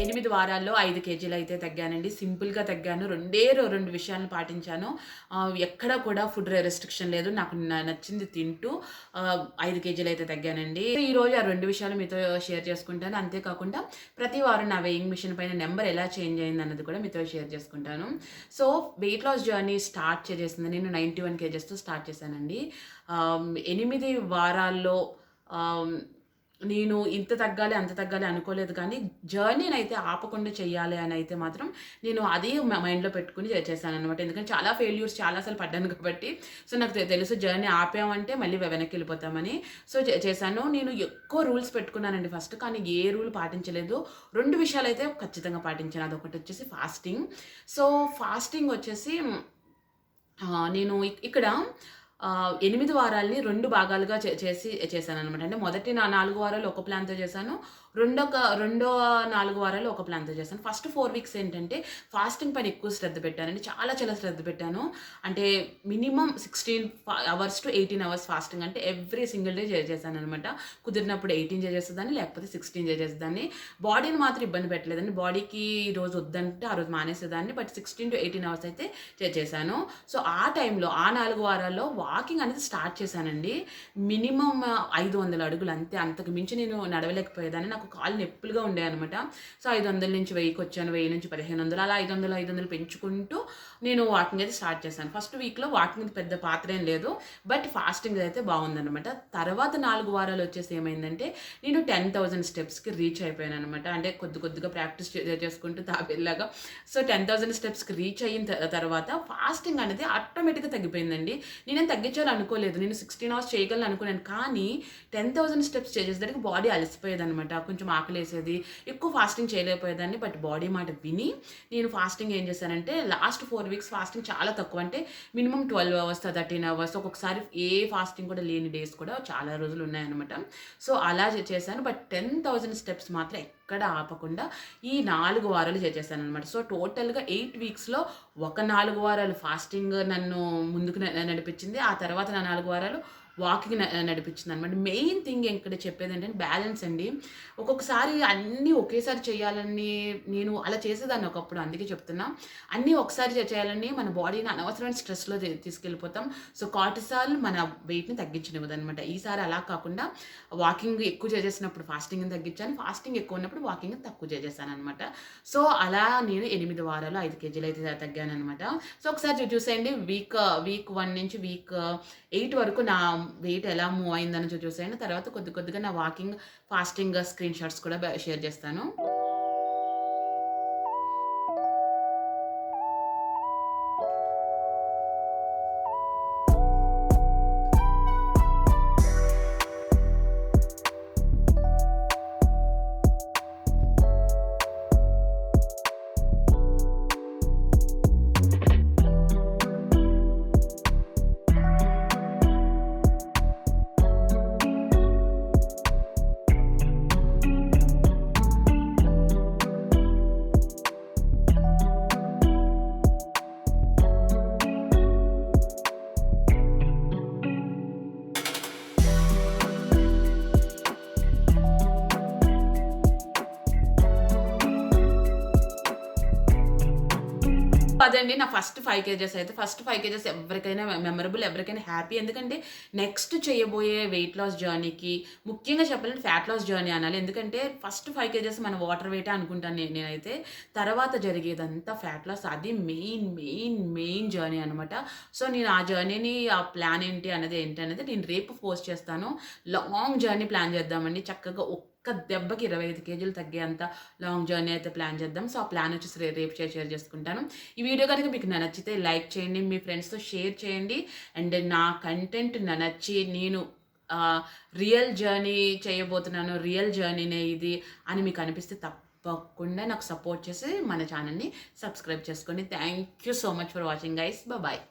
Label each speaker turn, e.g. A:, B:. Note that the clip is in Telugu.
A: 8 వారాల్లో 5 కేజీలు అయితే తగ్గానండి. సింపుల్‌గా తగ్గాను. 2 విషయాలను పాటించాను. ఎక్కడ కూడా ఫుడ్ రెస్ట్రిక్షన్ లేదు. నాకు నచ్చింది తింటూ 5 కేజీలు అయితే తగ్గానండి. ఈరోజు ఆ 2 విషయాలు మీతో షేర్ చేసుకుంటాను. అంతేకాకుండా ప్రతి వారం నా వెయింగ్ మిషన్ పైన నంబర్ ఎలా చేంజ్ అయిందన్నది కూడా మీతో షేర్ చేసుకుంటాను. So, weight loss journey start చేసేసింది. నేను 91 కేజెస్‌తో స్టార్ట్ చేశానండి. 8 వారాల్లో ఆహ్ నేను ఇంత తగ్గాలి, అంత తగ్గాలి అనుకోలేదు కానీ, జర్నీనైతే ఆపకుండా చెయ్యాలి అనైతే మాత్రం నేను అదే మైండ్‌లో పెట్టుకొని చేశాననమాట. ఎందుకంటే చాలా ఫెయిల్యూర్స్ చాలా సార్లు పడ్డాను కాబట్టి. సో, నాకు తెలుసు జర్నీ ఆపామంటే మళ్ళీ వెనక్కెళ్ళిపోతామని. సో, చేశాను. నేను ఎక్కువ రూల్స్ పెట్టుకున్నానండి ఫస్ట్. కానీ ఏ రూల్ పాటించలేదు. 2 విషయాలైతే ఖచ్చితంగా పాటించాను. అదొకటొచ్చేసి ఫాస్టింగ్. సో, ఫాస్టింగ్ వచ్చేసి నేను ఇక్కడ 8 వారాల్ని 2 భాగాలుగా చేశాననమాట. అంటే మొదటి 4 వారాలు ఒక ప్లాన్‌తో చేశాను. రెండో 4 వారాలు ఒక ప్లాన్‌తో చేశాను. ఫస్ట్ 4 వీక్స్ ఏంటంటే ఫాస్టింగ్ పైన ఎక్కువ శ్రద్ధ పెట్టానండి. చాలా చాలా శ్రద్ధ పెట్టాను. అంటే minimum 16 hours to 18 hours fasting అంటే ఎవ్రీ సింగిల్ డే చేశాననమాట. కుదిరినప్పుడు 18 చేసేదాన్ని, లేకపోతే 16 చేసేదాన్ని. బాడీని మాత్రం ఇబ్బంది పెట్టలేదండి. బాడీకి ఈ రోజు వద్దంటే ఆ రోజు మానేసేదాన్ని. బట్ 16-18 అవర్స్ అయితే చేశాను. సో, ఆ టైంలో ఆ 4 వారాల్లో వాకింగ్ అనేది స్టార్ట్ చేశానండి. మినిమమ్ 500 అడుగులు అంతే. అంతకు మించి నేను నడవలేకపోయేదాన్ని. నాకు కాళ్ళు నొప్పులుగా ఉండేయన్నమాట. సో, 500 నుంచి 1000కి వచ్చాను. 1000 నుంచి 1500 అలా 500 పెంచుకుంటూ నేను వాకింగ్ అయితే స్టార్ట్ చేశాను. ఫస్ట్ వీక్‌లో వాకింగ్ పెద్ద పాత్ర ఏం లేదు. బట్ ఫాస్టింగ్ అయితే బాగుందన్నమాట. తర్వాత 4 వారాలు వచ్చేసి ఏమైందంటే నేను 10,000 స్టెప్స్‌కి రీచ్ అయిపోయానన్నమాట. అంటే కొద్దిగా ప్రాక్టీస్ చేసుకుంటూ తాబేలులాగా. సో, 10,000 స్టెప్స్‌కి రీచ్ అయిన తర్వాత ఫాస్టింగ్ అనేది ఆటోమేటిక్‌గా తగ్గిపోయిందండి. నేనేం తగ్గించాలనుకోలేదు. నేను 16 అవర్స్ చేయగలను అనుకున్నాను. కానీ 10,000 స్టెప్స్ చేసేసరికి బాడీ అలసిపోయేదనమాట. కొంచెం ఆకలేసేది. ఎక్కువ ఫాస్టింగ్ చేయలేకపోయేదాన్ని. బట్ బాడీ మాట విని నేను ఫాస్టింగ్ ఏం చేశానంటే లాస్ట్ 4 వీక్స్ ఫాస్టింగ్ చాలా తక్కువ. అంటే మినిమమ్ 12 అవర్స్, 13 అవర్స్ ఒక్కొక్కసారి ఏ ఫాస్టింగ్ కూడా లేని డేస్ కూడా చాలా రోజులు ఉన్నాయన్నమాట. సో, అలా చేశాను. బట్ 10,000 స్టెప్స్ మాత్రం ఎక్కడ ఆపకుండా ఈ 4 వారాలు చేసేసాననమాట. సో, టోటల్‌గా 8 వీక్స్‌లో ఒక 4 వారాలు ఫాస్టింగ్ నన్ను ముందుకు నడిపించింది. ఆ తర్వాత నా 4 వారాలు వాకింగ్ నడిపించిందనమాట. మెయిన్ థింగ్ ఇక్కడ చెప్పేదేంటంటే బ్యాలెన్స్ అండి. ఒక్కొక్కసారి అన్నీ ఒకేసారి చేయాలని నేను అలా చేసేదాన్ని ఒకప్పుడు. అందుకే చెప్తున్నా. అన్నీ ఒకసారి చేయాలని మన బాడీని అనవసరమైన స్ట్రెస్‌లో తీసుకెళ్ళిపోతాం. సో, కార్టిసాల్ మన వెయిట్‌ని తగ్గించనివ్వదనమాట. ఈసారి అలా కాకుండా వాకింగ్ ఎక్కువ చేసేసినప్పుడు ఫాస్టింగ్‌ని తగ్గించాను. ఫాస్టింగ్ ఎక్కువ ఉన్నప్పుడు వాకింగ్ తక్కువ చేసేసాననమాట. సో, అలా నేను 8 వారాలు 5 కేజీలు అయితే తగ్గాననమాట. సో, ఒకసారి చూసేయండి. వీక్ 1 నుంచి వీక్ 8 వరకు నా వెయిట్ ఎలా మూవ్ అయిందని చూసేయండి. తర్వాత కొద్దిగా నా వాకింగ్, ఫాస్టింగ్ స్క్రీన్ షాట్స్ కూడా షేర్ చేస్తాను. అదండి నా ఫస్ట్ 5 కేజెస్ అయితే. ఫస్ట్ 5 కేజెస్ ఎవరికైనా మెమరబుల్, ఎవరికైనా హ్యాపీ. ఎందుకంటే నెక్స్ట్ చేయబోయే వెయిట్ లాస్ జర్నీకి ముఖ్యంగా చెప్పాలంటే ఫ్యాట్ లాస్ జర్నీ అనాలి. ఎందుకంటే ఫస్ట్ 5 కేజెస్ మన వాటర్ వెయిటే అనుకుంటాను నేనైతే. తర్వాత జరిగేదంతా ఫ్యాట్ లాస్. అది మెయిన్ జర్నీ అనమాట. సో, నేను ఆ జర్నీని ఆ ప్లాన్ ఏంటి అనేది నేను రేపు పోస్ట్ చేస్తాను. లాంగ్ జర్నీ ప్లాన్ చేద్దామండి. చక్కగా ఒక్క దెబ్బకి 25 కేజీలు తగ్గేంత లాంగ్ జర్నీ అయితే ప్లాన్ చేద్దాం. సో, ఆ ప్లాన్ వచ్చేసి రేపు షేర్ చేసుకుంటాను. ఈ వీడియో కనుక మీకు నచ్చితే లైక్ చేయండి. మీ ఫ్రెండ్స్‌తో షేర్ చేయండి. అండ్ నా కంటెంట్ నచ్చి నేను రియల్ జర్నీ చేయబోతున్నాను. రియల్ జర్నీనే ఇది అని మీకు అనిపిస్తే తప్పకుండా నాకు సపోర్ట్ చేసి మన ఛానల్‌ని సబ్స్క్రైబ్ చేసుకోండి. Thank you so much for watching guys. Bye.